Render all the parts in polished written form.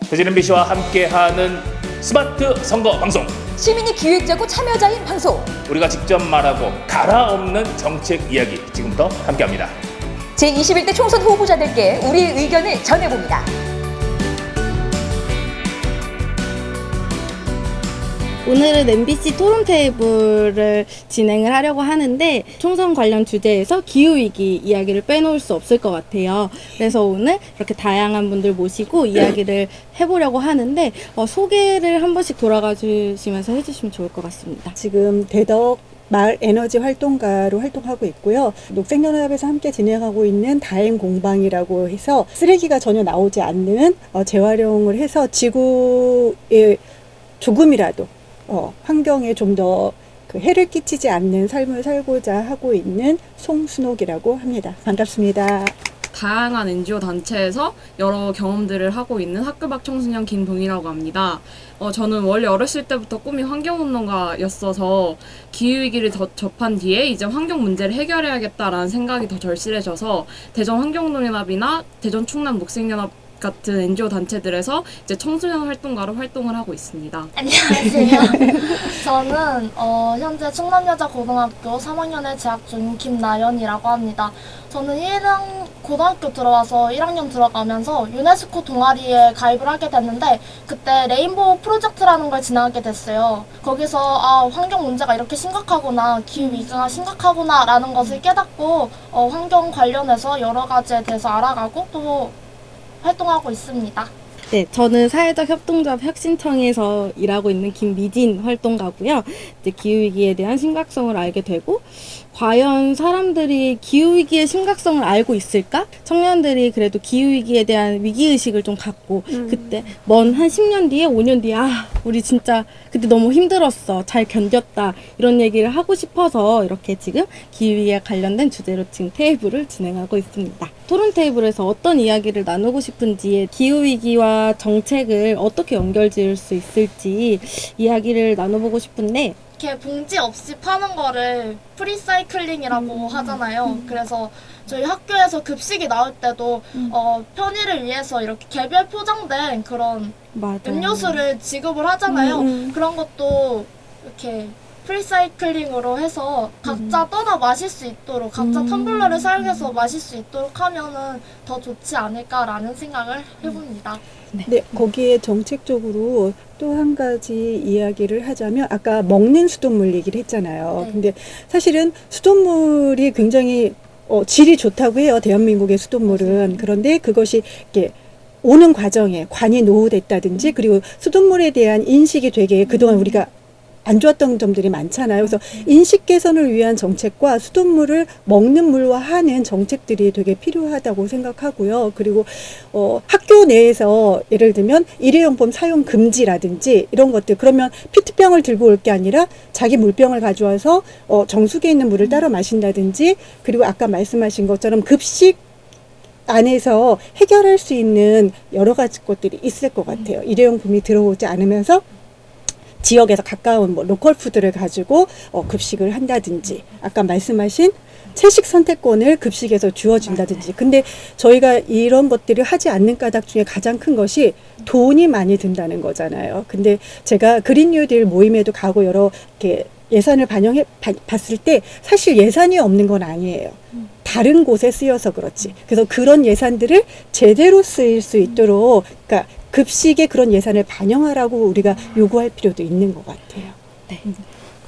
배진 MBC와 함께하는 스마트 선거 방송. 시민이 기획자고 참여자인 방송. 우리가 직접 말하고 갈아엎는 정책 이야기 지금부터 함께합니다. 제21대 총선 후보자들께 우리의 의견을 전해봅니다. 오늘은 MBC 토론 테이블을 진행을 하려고 하는데 총선 관련 주제에서 기후위기 이야기를 빼놓을 수 없을 것 같아요. 그래서 오늘 이렇게 다양한 분들 모시고 이야기를 해보려고 하는데 소개를 한 번씩 돌아가 주시면서 해주시면 좋을 것 같습니다. 지금 대덕 마을 에너지 활동가로 활동하고 있고요. 녹색연합에서 함께 진행하고 있는 다행공방이라고 해서 쓰레기가 전혀 나오지 않는 재활용을 해서 지구에 조금이라도 환경에 좀 더 그 해를 끼치지 않는 삶을 살고자 하고 있는 송순옥이라고 합니다. 반갑습니다. 다양한 NGO 단체에서 여러 경험들을 하고 있는 학교 밖 청소년 김동희라고 합니다. 저는 원래 어렸을 때부터 꿈이 환경운동가였어서 기후위기를 접한 뒤에 이제 환경 문제를 해결해야겠다라는 생각이 더 절실해져서 대전 환경운동연합이나 대전 충남 녹색연합 같은 NGO 단체들에서 이제 청소년 활동가로 활동을 하고 있습니다. 안녕하세요. 저는 현재 충남여자고등학교 3학년에 재학 중인 김나연이라고 합니다. 저는 1학 고등학교 들어와서 1학년 들어가면서 유네스코 동아리에 가입을 하게 됐는데 그때 레인보우 프로젝트라는 걸 진행하게 됐어요. 거기서 환경 문제가 이렇게 심각하구나, 기후위기가 심각하구나 라는 것을 깨닫고 환경 관련해서 여러 가지에 대해서 알아가고 또 활동하고 있습니다. 네, 저는 사회적 협동조합 혁신청에서 일하고 있는 김미진 활동가고요. 이제 기후위기에 대한 심각성을 알게 되고, 과연 사람들이 기후위기의 심각성을 알고 있을까? 청년들이 그래도 기후위기에 대한 위기의식을 좀 갖고, 그때 먼 한 10년 뒤에, 5년 뒤에, 우리 진짜 그때 너무 힘들었어. 잘 견뎠다. 이런 얘기를 하고 싶어서 이렇게 지금 기후위기에 관련된 주제로 지금 테이블을 진행하고 있습니다. 토론 테이블에서 어떤 이야기를 나누고 싶은지, 기후위기와 정책을 어떻게 연결 지을 수 있을지 이야기를 나눠보고 싶은데, 이렇게 봉지 없이 파는 거를 프리사이클링이라고 하잖아요. 그래서 저희 학교에서 급식이 나올 때도 편의를 위해서 이렇게 개별 포장된 그런 맞아요. 음료수를 지급을 하잖아요. 그런 것도 이렇게 프리사이클링으로 해서 각자 떠다 마실 수 있도록, 각자 텀블러를 사용해서 마실 수 있도록 하면은 더 좋지 않을까라는 생각을 해봅니다. 네, 거기에 정책적으로 또 한 가지 이야기를 하자면 아까 먹는 수돗물 얘기를 했잖아요. 네. 근데 사실은 수돗물이 굉장히 질이 좋다고 해요. 대한민국의 수돗물은. 그런데 그것이 이렇게 오는 과정에 관이 노후됐다든지 그리고 수돗물에 대한 인식이 되게 그동안 우리가 안 좋았던 점들이 많잖아요. 그래서 인식 개선을 위한 정책과 수돗물을 먹는 물화하는 정책들이 되게 필요하다고 생각하고요. 그리고 학교 내에서 예를 들면 일회용품 사용 금지라든지 이런 것들, 그러면 페트병을 들고 올 게 아니라 자기 물병을 가져와서 정수기에 있는 물을 따라 마신다든지, 그리고 아까 말씀하신 것처럼 급식 안에서 해결할 수 있는 여러 가지 것들이 있을 것 같아요. 일회용품이 들어오지 않으면서 지역에서 가까운 로컬 푸드를 가지고 급식을 한다든지, 아까 말씀하신 채식 선택권을 급식에서 주어진다든지. 근데 저희가 이런 것들을 하지 않는 까닭 중에 가장 큰 것이 돈이 많이 든다는 거잖아요. 근데 제가 그린 뉴딜 모임에도 가고 여러 이렇게 예산을 봤을 때 사실 예산이 없는 건 아니에요. 다른 곳에 쓰여서 그렇지. 그래서 그런 예산들을 제대로 쓰일 수 있도록, 그러니까 급식에 그런 예산을 반영하라고 우리가 요구할 필요도 있는 것 같아요. 네.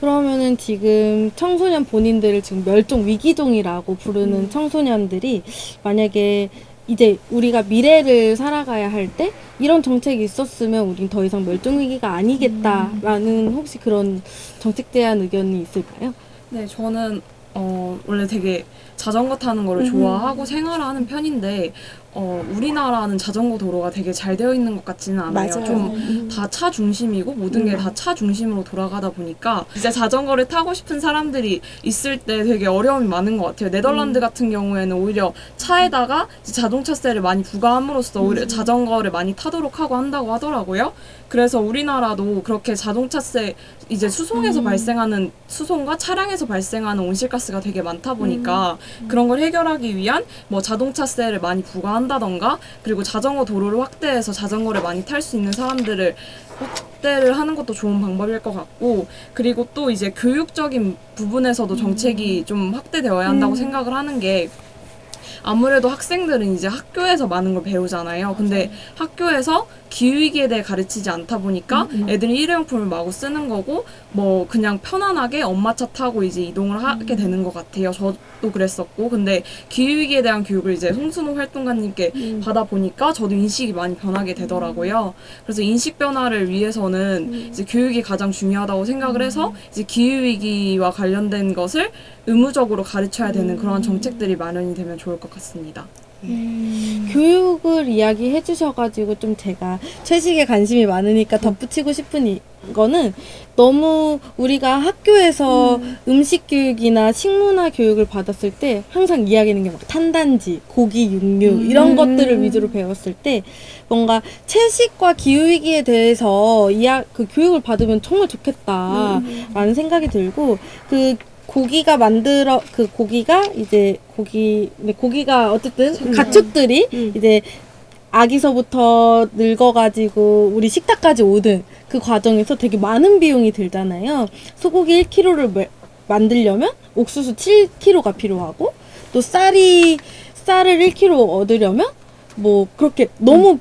그러면은 지금 청소년 본인들을 지금 멸종 위기종이라고 부르는 청소년들이 만약에 이제 우리가 미래를 살아가야 할 때 이런 정책이 있었으면 우린 더 이상 멸종 위기가 아니겠다라는 혹시 그런 정책 제안 의견이 있을까요? 네, 저는 원래 되게 자전거 타는 거를 좋아하고 생활하는 편인데 우리나라는 자전거 도로가 되게 잘 되어 있는 것 같지는 않아요. 맞아요. 좀 다 차 중심이고 모든 게 다 차 중심으로 돌아가다 보니까 이제 자전거를 타고 싶은 사람들이 있을 때 되게 어려움이 많은 것 같아요. 네덜란드 같은 경우에는 오히려 차에다가 이제 자동차세를 많이 부과함으로써 오히려 자전거를 많이 타도록 하고 한다고 하더라고요. 그래서 우리나라도 그렇게 자동차세 이제 수송에서 발생하는 수송과 차량에서 발생하는 온실가스가 되게 많다 보니까 그런 걸 해결하기 위한 뭐 자동차세를 많이 부과한다 한다던가, 그리고 자전거 도로를 확대해서 자전거를 많이 탈 수 있는 사람들을 확대를 하는 것도 좋은 방법일 것 같고, 그리고 또 이제 교육적인 부분에서도 정책이 좀 확대되어야 한다고 생각을 하는 게, 아무래도 학생들은 이제 학교에서 많은 걸 배우잖아요. 근데 학교에서 기후위기에 대해 가르치지 않다 보니까 애들이 일회용품을 마구 쓰는 거고, 뭐 그냥 편안하게 엄마 차 타고 이제 이동을 하게 되는 것 같아요. 저도 그랬었고. 근데 기후위기에 대한 교육을 이제 홍순호 활동가님께 받아보니까 저도 인식이 많이 변하게 되더라고요. 그래서 인식 변화를 위해서는 이제 교육이 가장 중요하다고 생각을 해서 이제 기후위기와 관련된 것을 의무적으로 가르쳐야 되는 그런 정책들이 마련이 되면 좋을 것 같습니다. 교육을 이야기해 주셔가지고 좀 제가 채식에 관심이 많으니까 덧붙이고 싶은 거는, 너무 우리가 학교에서 음식 교육이나 식문화 교육을 받았을 때 항상 이야기하는 게 막 탄단지, 고기, 육류 이런 것들을 위주로 배웠을 때, 뭔가 채식과 기후위기에 대해서 그 교육을 받으면 정말 좋겠다라는 생각이 들고, 고기가 어쨌든 가축들이 이제 아기서부터 늙어가지고 우리 식탁까지 오든 그 과정에서 되게 많은 비용이 들잖아요. 소고기 1kg를 만들려면 옥수수 7kg가 필요하고, 또 쌀을 1kg 얻으려면 뭐 그렇게 너무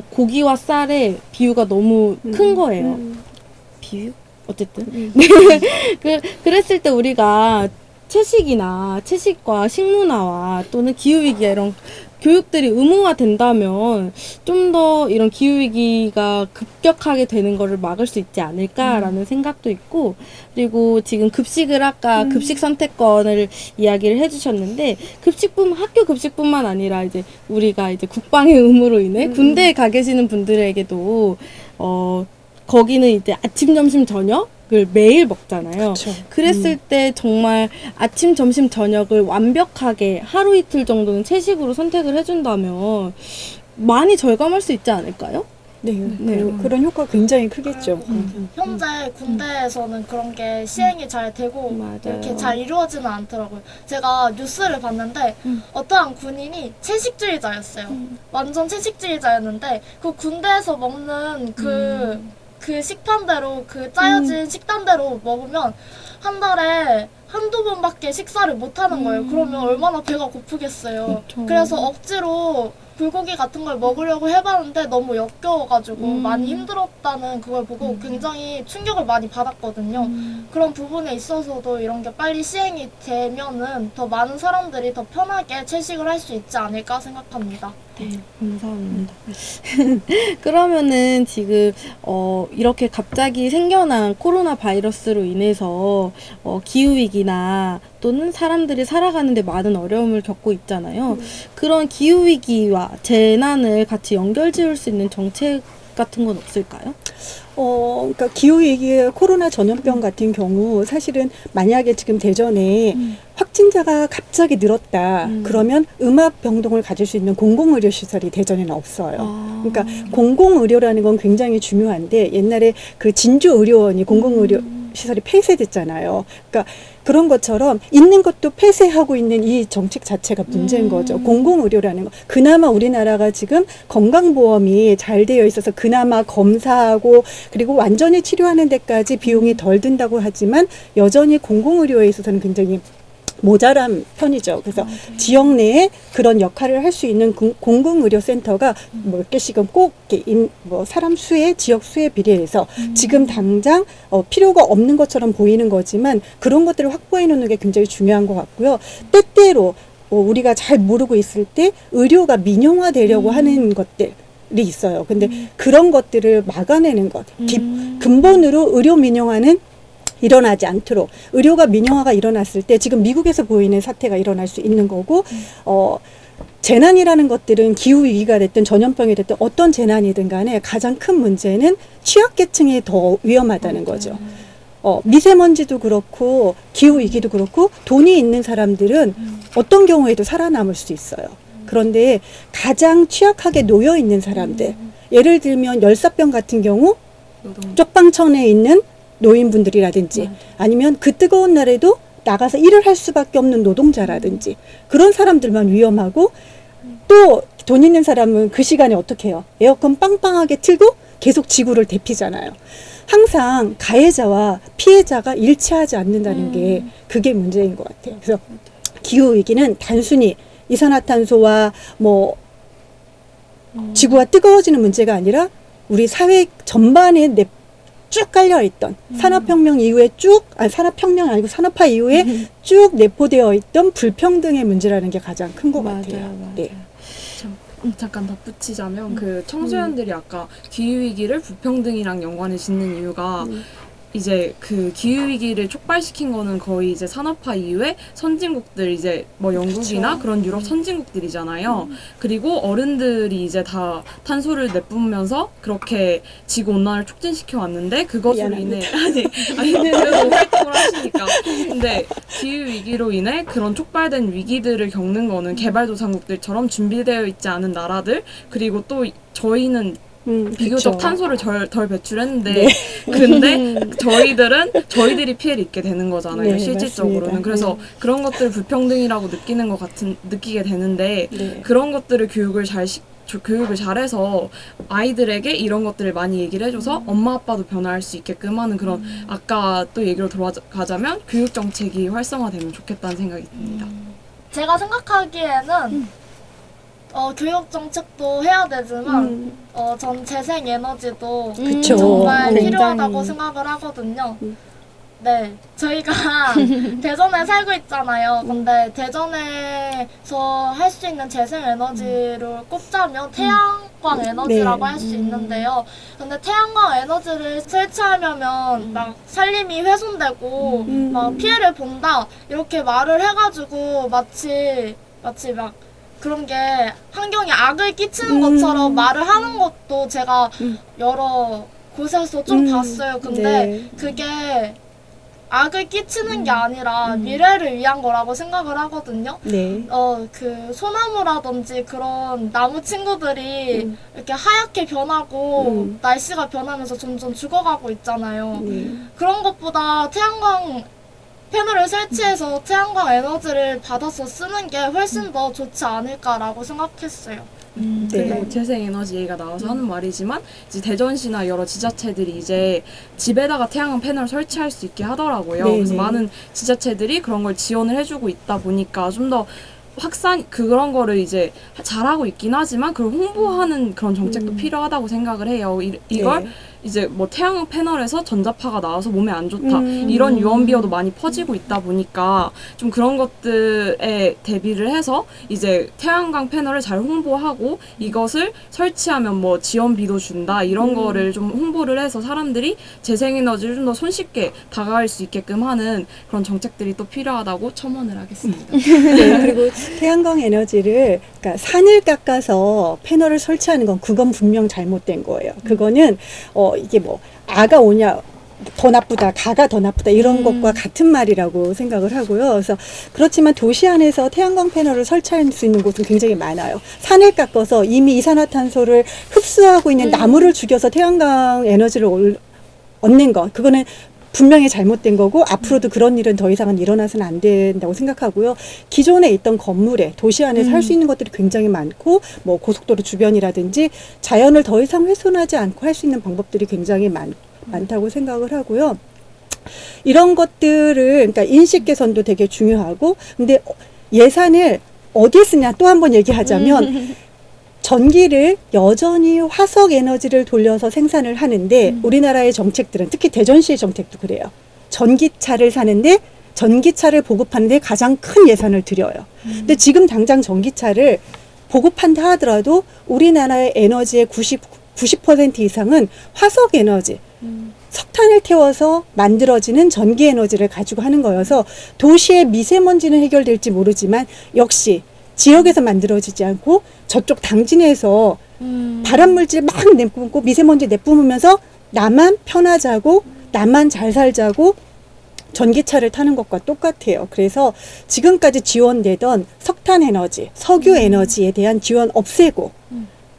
고기와 쌀의 비유가 너무 큰 거예요. 비유? 어쨌든 그랬을 때 우리가 채식과 식문화와 또는 기후위기 이런 교육들이 의무화된다면 좀 더 이런 기후위기가 급격하게 되는 거를 막을 수 있지 않을까라는 생각도 있고, 그리고 지금 아까 급식 선택권을 이야기를 해주셨는데, 학교 급식뿐만 아니라 이제 우리가 이제 국방의 의무로 인해 군대에 가 계시는 분들에게도 거기는 이제 아침, 점심, 저녁을 매일 먹잖아요. 그쵸. 그랬을 때 정말 아침, 점심, 저녁을 완벽하게 하루 이틀 정도는 채식으로 선택을 해준다면 많이 절감할 수 있지 않을까요? 네, 그런 효과가 굉장히 크겠죠. 현재 군대에서는 그런 게 시행이 잘 되고 맞아요. 이렇게 잘 이루어지는 않더라고요. 제가 뉴스를 봤는데 어떠한 군인이 채식주의자였어요. 완전 채식주의자였는데 그 군대에서 먹는 그 식판대로, 그 짜여진 식단대로 먹으면 한 달에 한두 번밖에 식사를 못 하는 거예요. 그러면 얼마나 배가 고프겠어요. 그쵸. 그래서 억지로 불고기 같은 걸 먹으려고 해봤는데 너무 역겨워가지고 많이 힘들었다는 그걸 보고 굉장히 충격을 많이 받았거든요. 그런 부분에 있어서도 이런 게 빨리 시행이 되면은 더 많은 사람들이 더 편하게 채식을 할 수 있지 않을까 생각합니다. 네, 감사합니다. 그러면은 지금 이렇게 갑자기 생겨난 코로나 바이러스로 인해서 기후위기나 또는 사람들이 살아가는데 많은 어려움을 겪고 있잖아요. 그런 기후위기와 재난을 같이 연결 지을 수 있는 정책 같은 건 없을까요? 그러니까 기후위기에 코로나 전염병 같은 경우 사실은 만약에 지금 대전에 확진자가 갑자기 늘었다. 그러면 음압병동을 가질 수 있는 공공의료시설이 대전에는 없어요. 그러니까 공공의료라는 건 굉장히 중요한데, 옛날에 그 진주의료원이 공공의료시설이 폐쇄됐잖아요. 그러니까 그런 것처럼 있는 것도 폐쇄하고 있는 이 정책 자체가 문제인 거죠. 공공의료라는 거. 그나마 우리나라가 지금 건강보험이 잘 되어 있어서 그나마 검사하고 그리고 완전히 치료하는 데까지 비용이 덜 든다고 하지만 여전히 공공의료에 있어서는 굉장히 모자란 편이죠. 그래서 지역 내에 그런 역할을 할 수 있는 공공의료센터가 몇 개씩은 꼭 사람 수의 지역 수에 비례해서 지금 당장 필요가 없는 것처럼 보이는 거지만 그런 것들을 확보해 놓는 게 굉장히 중요한 것 같고요. 때때로 우리가 잘 모르고 있을 때 의료가 민영화되려고 하는 것들 이 있어요. 근데 그런 것들을 막아내는 것, 근본으로 의료 민영화는 일어나지 않도록, 의료가 민영화가 일어났을 때 지금 미국에서 보이는 사태가 일어날 수 있는 거고, 재난이라는 것들은 기후위기가 됐든 전염병이 됐든 어떤 재난이든 간에 가장 큰 문제는 취약계층이 더 위험하다는 거죠. 미세먼지도 그렇고 기후위기도 그렇고 돈이 있는 사람들은 어떤 경우에도 살아남을 수 있어요. 그런데 가장 취약하게 놓여 있는 사람들, 예를 들면 열사병 같은 경우 쪽방촌에 있는 노인분들이라든지 아니면 그 뜨거운 날에도 나가서 일을 할 수밖에 없는 노동자라든지 그런 사람들만 위험하고, 또 돈 있는 사람은 그 시간에 어떻게 해요? 에어컨 빵빵하게 틀고 계속 지구를 데피잖아요. 항상 가해자와 피해자가 일치하지 않는다는 게 그게 문제인 것 같아요. 그래서 기후위기는 단순히 이산화탄소와 뭐 지구가 뜨거워지는 문제가 아니라 우리 사회 전반에 쭉 깔려있던 산업혁명 이후에 산업혁명 아니고 산업화 이후에 쭉 내포되어 있던 불평등의 문제라는 게 가장 큰 것 같아요. 맞아요. 네. 잠깐 덧붙이자면 그 청소년들이 아까 기후위기를 불평등이랑 연관을 짓는 이유가 이제 그 기후위기를 촉발시킨 거는 거의 이제 산업화 이후에 선진국들 이제 뭐 영국이나 그런 유럽 선진국들이잖아요. 그리고 어른들이 이제 다 탄소를 내뿜으면서 그렇게 지구 온난화를 촉진시켜 왔는데 그것으로 인해 아니 그래도 활동을 하시니까 근데 기후위기로 인해 그런 촉발된 위기들을 겪는 거는 개발도상국들처럼 준비되어 있지 않은 나라들 그리고 또 저희는 비교적 그쵸. 탄소를 덜 배출했는데 근데 저희들이 피해를 입게 되는 거잖아요. 네, 실질적으로는. 맞습니다. 그래서 그런 것들을 불평등이라고 느끼게 되는데 네. 그런 것들을 교육을 잘해서 아이들에게 이런 것들을 많이 얘기를 해줘서 엄마 아빠도 변화할 수 있게끔 하는 그런 아까 또 얘기로 돌아가자면 교육 정책이 활성화되면 좋겠다는 생각이 듭니다. 제가 생각하기에는 교육 정책도 해야 되지만 전 재생 에너지도 그쵸. 정말 굉장히. 필요하다고 생각을 하거든요. 네, 저희가 대전에 살고 있잖아요. 근데 대전에서 할 수 있는 재생 에너지를 꼽자면 태양광 에너지라고 네. 할 수 있는데요. 근데 태양광 에너지를 설치하려면 막 산림이 훼손되고 막 피해를 본다 이렇게 말을 해가지고 마치 막 그런 게 환경에 악을 끼치는 것처럼 말을 하는 것도 제가 여러 곳에서 좀 봤어요. 근데 네. 그게 악을 끼치는 게 아니라 미래를 위한 거라고 생각을 하거든요. 네. 그 소나무라든지 그런 나무 친구들이 이렇게 하얗게 변하고 날씨가 변하면서 점점 죽어가고 있잖아요. 그런 것보다 태양광 패널을 설치해서 태양광 에너지를 받아서 쓰는 게 훨씬 더 좋지 않을까라고 생각했어요. 그리고 재생에너지 얘기가 나와서 하는 말이지만 이제 대전시나 여러 지자체들이 이제 집에다가 태양광 패널 설치할 수 있게 하더라고요. 네네. 그래서 많은 지자체들이 그런 걸 지원을 해주고 있다 보니까 좀 더 그런 거를 이제 잘하고 있긴 하지만 그걸 홍보하는 그런 정책도 필요하다고 생각을 해요. 이걸 네. 이제 뭐 태양광 패널에서 전자파가 나와서 몸에 안 좋다 이런 유언비어도 많이 퍼지고 있다 보니까 좀 그런 것들에 대비를 해서 이제 태양광 패널을 잘 홍보하고 이것을 설치하면 뭐 지원비도 준다 이런 거를 좀 홍보를 해서 사람들이 재생에너지를 좀 더 손쉽게 다가갈 수 있게끔 하는 그런 정책들이 또 필요하다고 첨언을 하겠습니다. 네, 그리고 태양광 에너지를 그러니까 산을 깎아서 패널을 설치하는 그건 분명 잘못된 거예요. 그거는 이게 뭐 아가 오냐 더 나쁘다, 가가 더 나쁘다 이런 것과 같은 말이라고 생각을 하고요. 그래서 그렇지만 도시 안에서 태양광 패널을 설치할 수 있는 곳은 굉장히 많아요. 산을 깎아서 이미 이산화탄소를 흡수하고 있는 나무를 죽여서 태양광 에너지를 얻는 것, 그거는 분명히 잘못된 거고 앞으로도 그런 일은 더 이상은 일어나서는 안 된다고 생각하고요. 기존에 있던 건물에 도시 안에서 할 수 있는 것들이 굉장히 많고 뭐 고속도로 주변이라든지 자연을 더 이상 훼손하지 않고 할 수 있는 방법들이 굉장히 많다고 생각을 하고요. 이런 것들을 그러니까 인식 개선도 되게 중요하고 근데 예산을 어디에 쓰냐 또 한 번 얘기하자면 전기를 여전히 화석 에너지를 돌려서 생산을 하는데 우리나라의 정책들은 특히 대전시의 정책도 그래요. 전기차를 사는데 전기차를 보급하는데 가장 큰 예산을 들여요. 근데 지금 당장 전기차를 보급한다 하더라도 우리나라의 에너지의 90% 이상은 화석 에너지, 석탄을 태워서 만들어지는 전기 에너지를 가지고 하는 거여서 도시의 미세먼지는 해결될지 모르지만 역시 지역에서 만들어지지 않고 저쪽 당진에서 발암물질 막 내뿜고 미세먼지 내뿜으면서 나만 편하자고 나만 잘 살자고 전기차를 타는 것과 똑같아요. 그래서 지금까지 지원되던 석탄 에너지, 석유 에너지에 대한 지원 없애고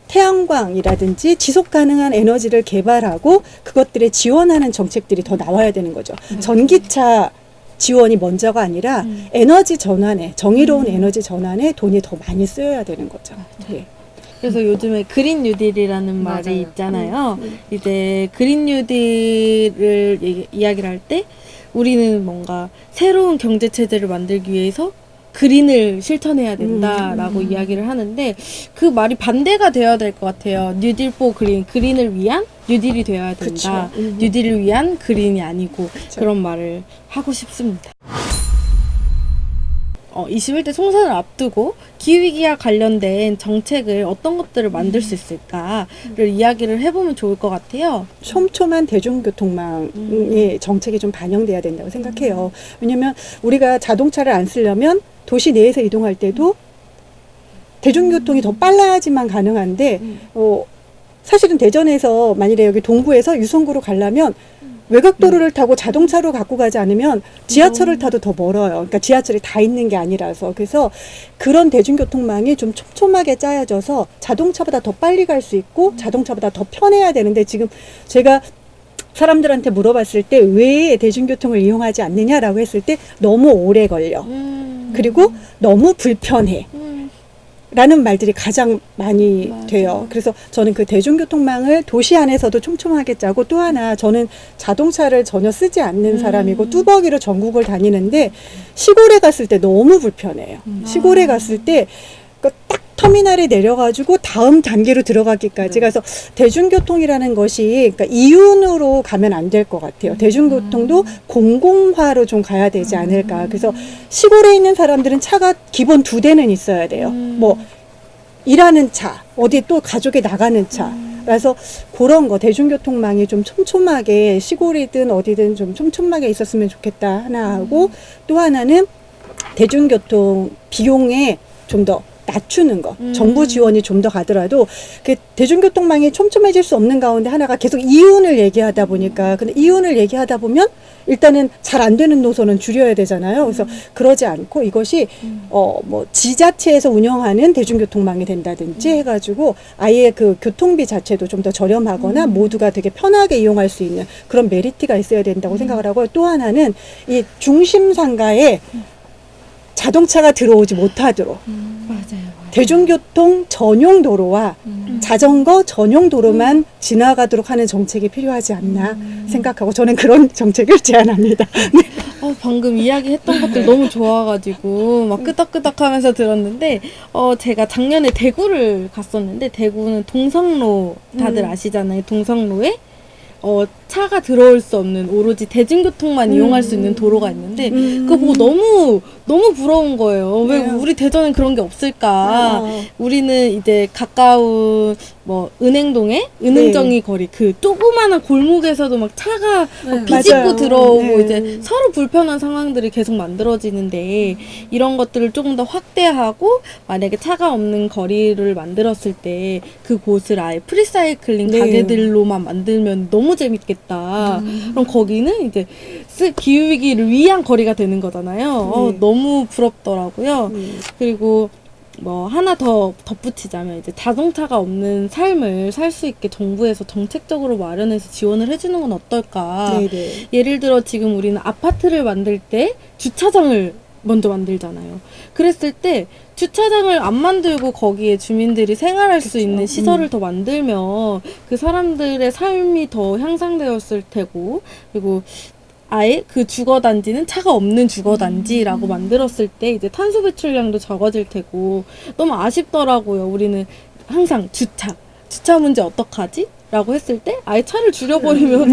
태양광이라든지 지속 가능한 에너지를 개발하고 그것들에 지원하는 정책들이 더 나와야 되는 거죠. 전기차 지원이 먼저가 아니라 에너지 전환에 정의로운 에너지 전환에 돈이 더 많이 쓰여야 되는 거죠. 네. 그래서 요즘에 그린 뉴딜이라는 말이 맞아요. 있잖아요. 이제 그린 뉴딜을 이야기를 할 때 우리는 뭔가 새로운 경제 체제를 만들기 위해서 그린을 실천해야 된다라고 이야기를 하는데 그 말이 반대가 되어야 될 것 같아요. 뉴딜 포 그린, 그린을 위한 뉴딜이 되어야 된다. 그쵸. 뉴딜을 위한 그린이 아니고 그쵸. 그런 말을 하고 싶습니다. 21대 총선을 앞두고 기후위기와 관련된 정책을 어떤 것들을 만들 수 있을까를 이야기를 해보면 좋을 것 같아요. 촘촘한 대중교통망의 정책이 좀 반영돼야 된다고 생각해요. 왜냐면 우리가 자동차를 안 쓰려면 도시 내에서 이동할 때도 대중교통이 더 빨라야지만 가능한데 사실은 대전에서 만일에 여기 동구에서 유성구로 가려면 외곽도로를 타고 자동차로 갖고 가지 않으면 지하철을 타도 더 멀어요. 그러니까 지하철이 다 있는 게 아니라서. 그래서 그런 대중교통망이 좀 촘촘하게 짜여져서 자동차보다 더 빨리 갈 수 있고 자동차보다 더 편해야 되는데 지금 제가 사람들한테 물어봤을 때 왜 대중교통을 이용하지 않느냐라고 했을 때 너무 오래 걸려. 그리고 너무 불편해. 라는 말들이 가장 많이 돼요. 그래서 저는 그 대중교통망을 도시 안에서도 촘촘하게 짜고 또 하나 저는 자동차를 전혀 쓰지 않는 사람이고 뚜벅이로 전국을 다니는데 시골에 갔을 때 너무 불편해요. 시골에 갔을 때 딱 터미널에 내려가지고 다음 단계로 들어가기까지 가서 대중교통이라는 것이 그러니까 이윤으로 가면 안 될 것 같아요. 대중교통도 공공화로 좀 가야 되지 않을까. 그래서 시골에 있는 사람들은 차가 기본 2대는 있어야 돼요. 뭐 일하는 차, 어디 또 가족이 나가는 차. 그래서 그런 거 대중교통망이 좀 촘촘하게 시골이든 어디든 좀 촘촘하게 있었으면 좋겠다 하나 하고 또 하나는 대중교통 비용에 좀 더 낮추는 거. 정부 지원이 좀 더 가더라도 그 대중교통망이 촘촘해질 수 없는 가운데 하나가 계속 이윤을 얘기하다 보니까 근데 이윤을 얘기하다 보면 일단은 잘 안 되는 노선은 줄여야 되잖아요. 그래서 그러지 않고 이것이 뭐 지자체에서 운영하는 대중교통망이 된다든지 해가지고 아예 그 교통비 자체도 좀 더 저렴하거나 모두가 되게 편하게 이용할 수 있는 그런 메리트가 있어야 된다고 생각을 하고 또 하나는 이 중심 상가에 자동차가 들어오지 못하도록 맞아요. 대중교통 전용 도로와 자전거 전용 도로만 지나가도록 하는 정책이 필요하지 않나 생각하고 저는 그런 정책을 제안합니다. 방금 이야기했던 것들 너무 좋아가지고 막 끄덕끄덕하면서 들었는데 제가 작년에 대구를 갔었는데 대구는 동성로 다들 아시잖아요. 동성로에 차가 들어올 수 없는 오로지 대중교통만 이용할 수 있는 도로가 있는데 그거 보고 너무 부러운 거예요. 왜 우리 대전엔 그런 게 없을까? 우리는 이제 가까운 뭐 은행동에 은흥정이 거리 그 조그마한 골목에서도 막 차가 막 비집고 맞아요. 들어오고 이제 서로 불편한 상황들이 계속 만들어지는데 이런 것들을 조금 더 확대하고 만약에 차가 없는 거리를 만들었을 때 그곳을 아예 프리사이클링 가게들로만 만들면 너무 재밌겠다. 그럼 거기는 이제 기후위기를 위한 거리가 되는 거잖아요. 너무 부럽더라고요. 그리고 뭐 하나 더 덧붙이자면 이제 자동차가 없는 삶을 살 수 있게 정부에서 정책적으로 마련해서 지원을 해주는 건 어떨까. 네네. 예를 들어 지금 우리는 아파트를 만들 때 주차장을 먼저 만들잖아요. 그랬을 때 주차장을 안 만들고 거기에 주민들이 생활할 수 있는 시설을 더 만들면 그 사람들의 삶이 더 향상되었을 테고 그리고 아예 그 주거단지는 차가 없는 주거단지라고 만들었을 때 이제 탄소 배출량도 적어질 테고 너무 아쉽더라고요. 우리는 항상 주차 문제 어떡하지? 라고 했을 때 아예 차를 줄여버리면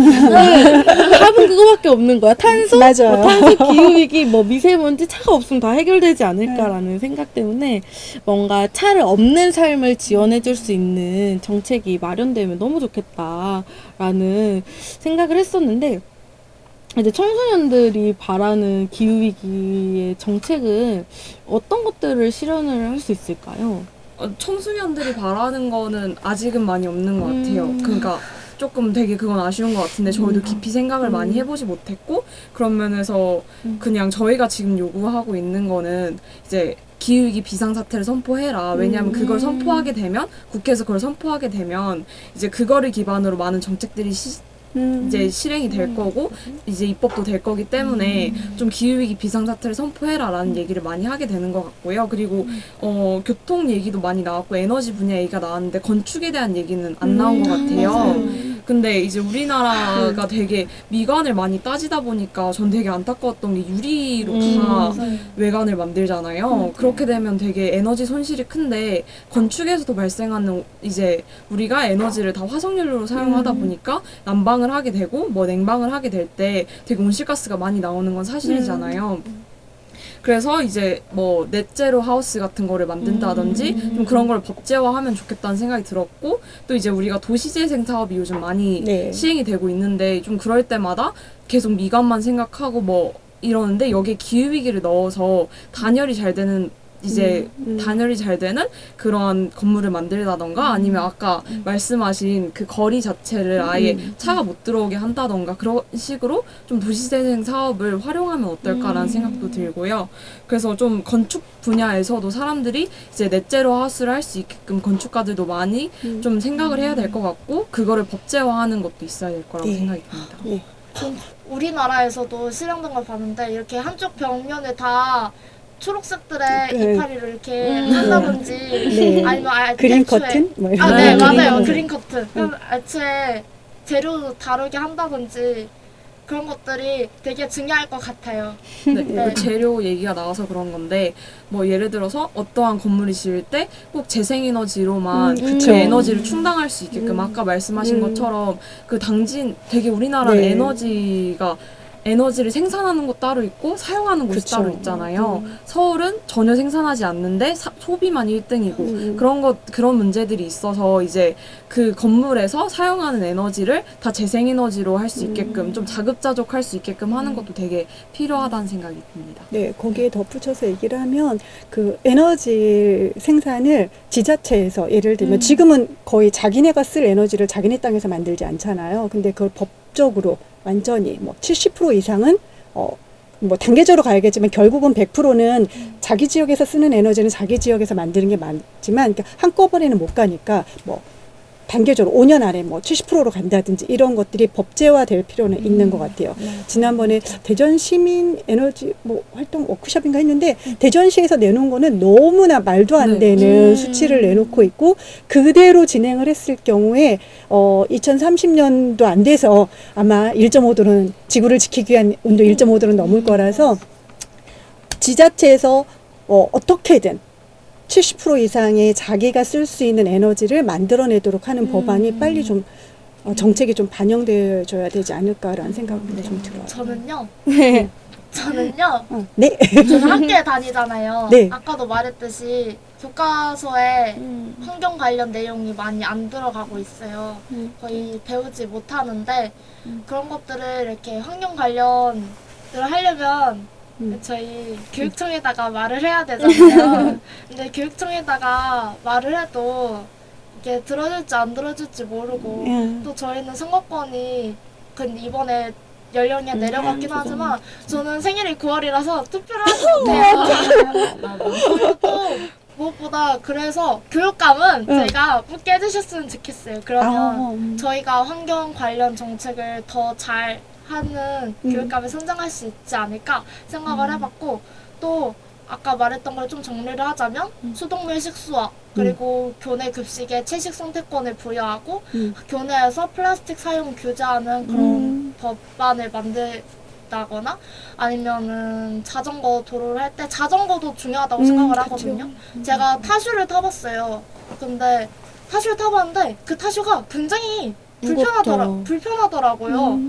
답은 그거밖에 없는 거야. 탄소, 맞아요. 뭐 탄소 기후위기, 뭐 미세먼지 차가 없으면 다 해결되지 않을까라는 생각 때문에 뭔가 차를 없는 삶을 지원해줄 수 있는 정책이 마련되면 너무 좋겠다라는 생각을 했었는데 이제 청소년들이 바라는 기후위기의 정책은 어떤 것들을 실현을 할 수 있을까요? 청소년들이 바라는 거는 아직은 많이 없는 것 같아요. 그러니까 조금 되게 그건 아쉬운 것 같은데 저희도 깊이 생각을 많이 해보지 못했고 그런 면에서 그냥 저희가 지금 요구하고 있는 거는 이제 기후위기 비상사태를 선포해라. 왜냐하면 그걸 선포하게 되면 국회에서 그걸 선포하게 되면 이제 그거를 기반으로 많은 정책들이 이제 실행이 될 거고 이제 입법도 될 거기 때문에 좀 기후위기 비상사태를 선포해라라는 얘기를 많이 하게 되는 것 같고요. 그리고 교통 얘기도 많이 나왔고 에너지 분야 얘기가 나왔는데 건축에 대한 얘기는 안 나온 것 같아요. 근데 이제 우리나라가 되게 미관을 많이 따지다 보니까 전 되게 안타까웠던 게 유리로 다 외관을 만들잖아요. 그렇게 되면 되게 에너지 손실이 큰데 건축에서도 발생하는 이제 우리가 에너지를 다 화석연료로 사용하다 보니까 난방을 하게 되고 뭐 냉방을 하게 될 때 되게 온실가스가 많이 나오는 건 사실이잖아요. 그래서 이제 뭐 넷제로 하우스 같은 거를 만든다든지 좀 그런 걸 법제화하면 좋겠다는 생각이 들었고 또 이제 우리가 도시재생 사업이 요즘 많이 네. 시행이 되고 있는데 좀 그럴 때마다 계속 미관만 생각하고 뭐 이러는데 여기에 기후위기를 넣어서 단열이 잘 되는 이제 단열이 잘 되는 그런 건물을 만들다던가 아니면 아까 말씀하신 그 거리 자체를 아예 차가 못 들어오게 한다던가 그런 식으로 좀 도시재생 사업을 활용하면 어떨까라는 생각도 들고요. 그래서 좀 건축 분야에서도 사람들이 이제 넷제로 하우스를 할 수 있게끔 건축가들도 많이 좀 생각을 해야 될 것 같고 그거를 법제화하는 것도 있어야 될 거라고 네. 생각이 듭니다. 네. 우리나라에서도 실행된 걸 봤는데 이렇게 한쪽 벽면에 다 초록색들의 네. 이파리를 이렇게 한다든지 네. 아니면 그린 애초에 커튼? 뭐 이런 아, 네, 거. 맞아요. 그린 커튼. 그럼 애초에 재료 다르게 한다든지 그런 것들이 되게 중요할 것 같아요. 네, 네. 재료 얘기가 나와서 그런 건데 뭐 예를 들어서 어떠한 건물이 지을 때 꼭 재생에너지로만 그쵸. 그 에너지를 충당할 수 있게끔 아까 말씀하신 것처럼 그 당진 되게 우리나라는 네. 에너지를 생산하는 곳 따로 있고 사용하는 곳이 그쵸. 따로 있잖아요. 서울은 전혀 생산하지 않는데 소비만 1등이고 그런 문제들이 있어서 이제 그 건물에서 사용하는 에너지를 다 재생에너지로 할 수 있게끔 좀 자급자족할 수 있게끔 하는 것도 되게 필요하다는 생각이 듭니다. 네, 거기에 덧붙여서 얘기를 하면 그 에너지 생산을 지자체에서 예를 들면 지금은 거의 자기네가 쓸 에너지를 자기네 땅에서 만들지 않잖아요. 근데 그걸 법적으로 완전히 뭐 70% 이상은 뭐 단계적으로 가야겠지만 결국은 100%는 자기 지역에서 쓰는 에너지는 자기 지역에서 만드는 게 맞지만 그러니까 한꺼번에는 못 가니까 뭐 단계적으로 5년 안에 뭐 70%로 간다든지 이런 것들이 법제화될 필요는 있는 것 같아요. 지난번에 대전 시민 에너지 뭐 활동 워크숍인가 했는데 대전시에서 내놓은 거는 너무나 말도 안 되는 수치를 내놓고 있고 그대로 진행을 했을 경우에 2030년도 안 돼서 아마 1.5도는 지구를 지키기 위한 온도 1.5도는 넘을 거라서 지자체에서 어떻게든 70% 이상의 자기가 쓸 수 있는 에너지를 만들어내도록 하는 법안이 빨리 좀 정책이 좀 반영되어야 되지 않을까라는 생각이 좀 들어요. 저는요. 네. 네. 저는 학교에 다니잖아요. 네. 아까도 말했듯이 교과서에 환경 관련 내용이 많이 안 들어가고 있어요. 거의 배우지 못하는데 그런 것들을 이렇게 환경 관련을 하려면 저희 교육청에다가 말을 해야 되잖아요. 근데 교육청에다가 말을 해도 이게 들어줄지 안 들어줄지 모르고 또 저희는 선거권이 이번에 연령이 내려갔긴 하지만 저는 생일이 9월이라서 투표를 하지 못해요. 또 무엇보다 그래서 교육감은 저희가 붙게 해주셨으면 좋겠어요. 그러면 저희가 환경 관련 정책을 더 잘 하는 교육감을 선정할 수 있지 않을까 생각을 해봤고 또 아까 말했던 걸 좀 정리를 하자면 수돗물 식수화 그리고 교내 급식에 채식 선택권을 부여하고 교내에서 플라스틱 사용 규제하는 그런 법안을 만들다거나 아니면은 자전거 도로를 할 때 자전거도 중요하다고 생각을 하거든요. 제가 타슈를 타봤어요. 근데 타슈를 타봤는데 그 타슈가 굉장히 불편하더라고요.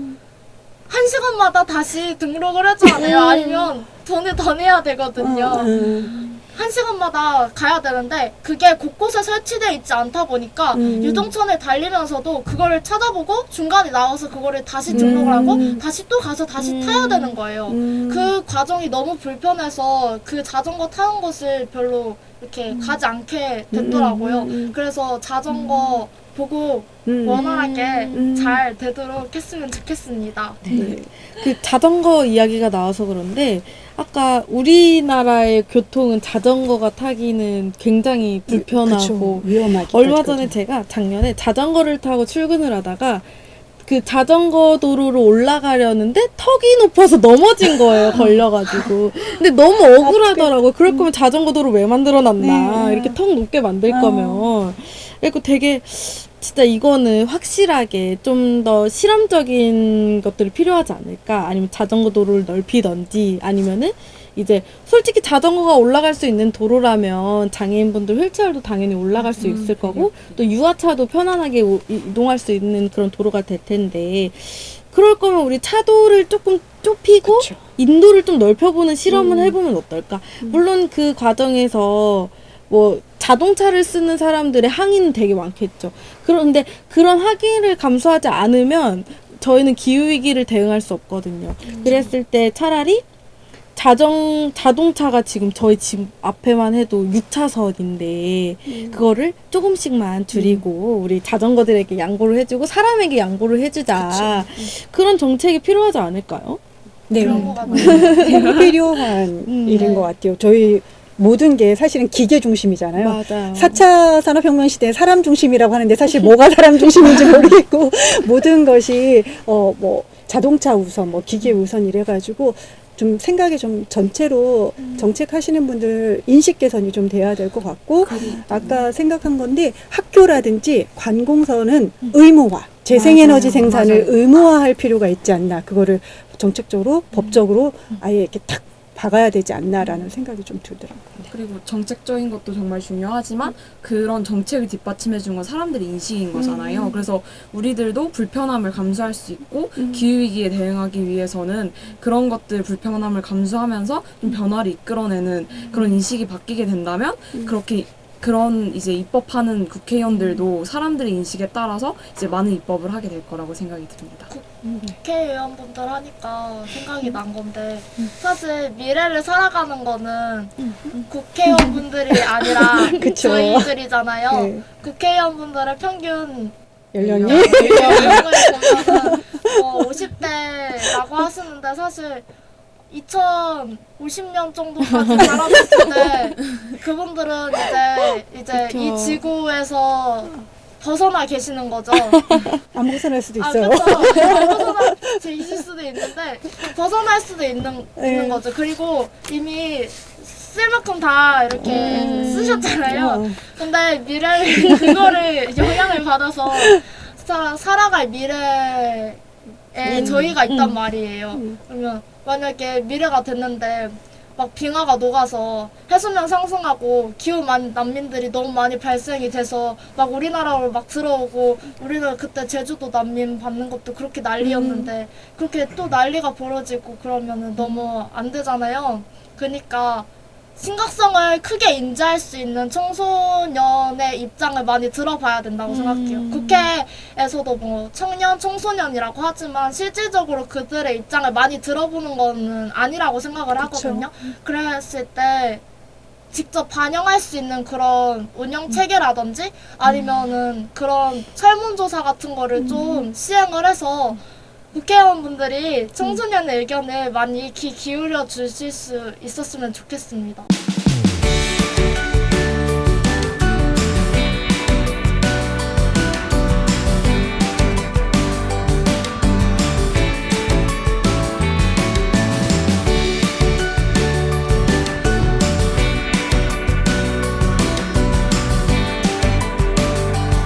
1시간마다 다시 등록을 해줘야 돼요. 아니면 돈을 더 내야 되거든요. 1시간마다 가야 되는데 그게 곳곳에 설치되어 있지 않다 보니까 유동천을 달리면서도 그거를 찾아보고 중간에 나와서 그거를 다시 등록을 하고 다시 또 가서 다시 타야 되는 거예요. 그 과정이 너무 불편해서 그 자전거 타는 곳을 별로 이렇게 가지 않게 됐더라고요. 그래서 자전거 보고 원활하게 잘 되도록 했으면 좋겠습니다. 네. 그 자전거 이야기가 나와서 그런데 아까 우리나라의 교통은 자전거가 타기는 굉장히 불편하고 위험하기 얼마 전에 제가 작년에 자전거를 타고 출근을 하다가 그 자전거 도로로 올라가려는데 턱이 높아서 넘어진 거예요. 걸려가지고. 근데 너무 억울하더라고요. 그럴 거면 자전거 도로 왜 만들어놨나. 네. 이렇게 턱 높게 만들 거면. 그리고 되게 진짜 이거는 확실하게 좀 더 실험적인 것들이 필요하지 않을까. 아니면 자전거 도로를 넓히던지 아니면은 이제 솔직히 자전거가 올라갈 수 있는 도로라면 장애인분들 휠체어도 당연히 올라갈 수 있을 거고 또 유아차도 편안하게 이동할 수 있는 그런 도로가 될 텐데 그럴 거면 우리 차도를 조금 좁히고 그쵸. 인도를 좀 넓혀보는 실험을 해보면 어떨까? 물론 그 과정에서 뭐 자동차를 쓰는 사람들의 항의는 되게 많겠죠. 그런데 그런 항의를 감수하지 않으면 저희는 기후위기를 대응할 수 없거든요. 그랬을 때 차라리 자동차가 지금 저희 집 앞에만 해도 6차선인데 그거를 조금씩만 줄이고 우리 자전거들에게 양보를 해주고 사람에게 양보를 해주자. 그런 정책이 필요하지 않을까요? 네, 그런 것 같아요. 필요한 일인 것 같아요. 저희 모든 게 사실은 기계 중심이잖아요. 맞아요. 4차 산업혁명 시대에 사람 중심이라고 하는데 사실 뭐가 사람 중심인지 모르겠고 모든 것이 뭐 자동차 우선, 뭐 기계 우선 이래가지고 좀 생각이 좀 전체로 정책하시는 분들 인식 개선이 좀 돼야 될 것 같고 아까 생각한 건데 학교라든지 관공서는 의무화, 재생에너지 생산을 의무화할 필요가 있지 않나 그거를 정책적으로 법적으로 아예 이렇게 탁 박아야 되지 않나라는 생각이 좀 들더라고요. 그리고 정책적인 것도 정말 중요하지만 그런 정책을 뒷받침해 준 건 사람들의 인식인 거잖아요. 그래서 우리들도 불편함을 감수할 수 있고 기후위기에 대응하기 위해서는 그런 것들 불편함을 감수하면서 좀 변화를 이끌어내는 그런 인식이 바뀌게 된다면 그렇게 그런 이제 입법하는 국회의원들도 사람들의 인식에 따라서 이제 많은 입법을 하게 될 거라고 생각이 듭니다. 국회의원분들 하니까 생각이 난 건데 사실 미래를 살아가는 거는 국회의원분들이 아니라 그쵸. 저희들이잖아요. 네. 국회의원분들의 평균 연령이 연령을 보면은 50대라고 하시는데 사실 2050년 정도까지 살아봤을 때 그분들은 이제 그쵸. 이 지구에서 벗어나 계시는 거죠. 안 벗어날 수도 아, 있어요. 그렇죠. 벗어날 수 있을 수도 있는데 벗어날 수도 있는 거죠. 그리고 이미 쓸 만큼 다 이렇게 쓰셨잖아요. 근데 미래를 그거를 영향을 받아서 살아갈 미래에 저희가 있단 말이에요. 그러면 만약에 미래가 됐는데 막 빙하가 녹아서 해수면 상승하고 기후 난민들이 너무 많이 발생이 돼서 막 우리나라로 막 들어오고 우리는 그때 제주도 난민 받는 것도 그렇게 난리였는데 그렇게 또 난리가 벌어지고 그러면은 너무 안 되잖아요. 그러니까 심각성을 크게 인지할 수 있는 청소년의 입장을 많이 들어봐야 된다고 생각해요. 국회에서도 뭐 청년, 청소년이라고 하지만 실질적으로 그들의 입장을 많이 들어보는 거는 아니라고 생각을 하거든요. 그랬을 때 직접 반영할 수 있는 그런 운영 체계라든지 아니면은 그런 설문조사 같은 거를 좀 시행을 해서 국회의원분들이 청소년의 의견을 많이 귀 기울여 주실 수 있었으면 좋겠습니다.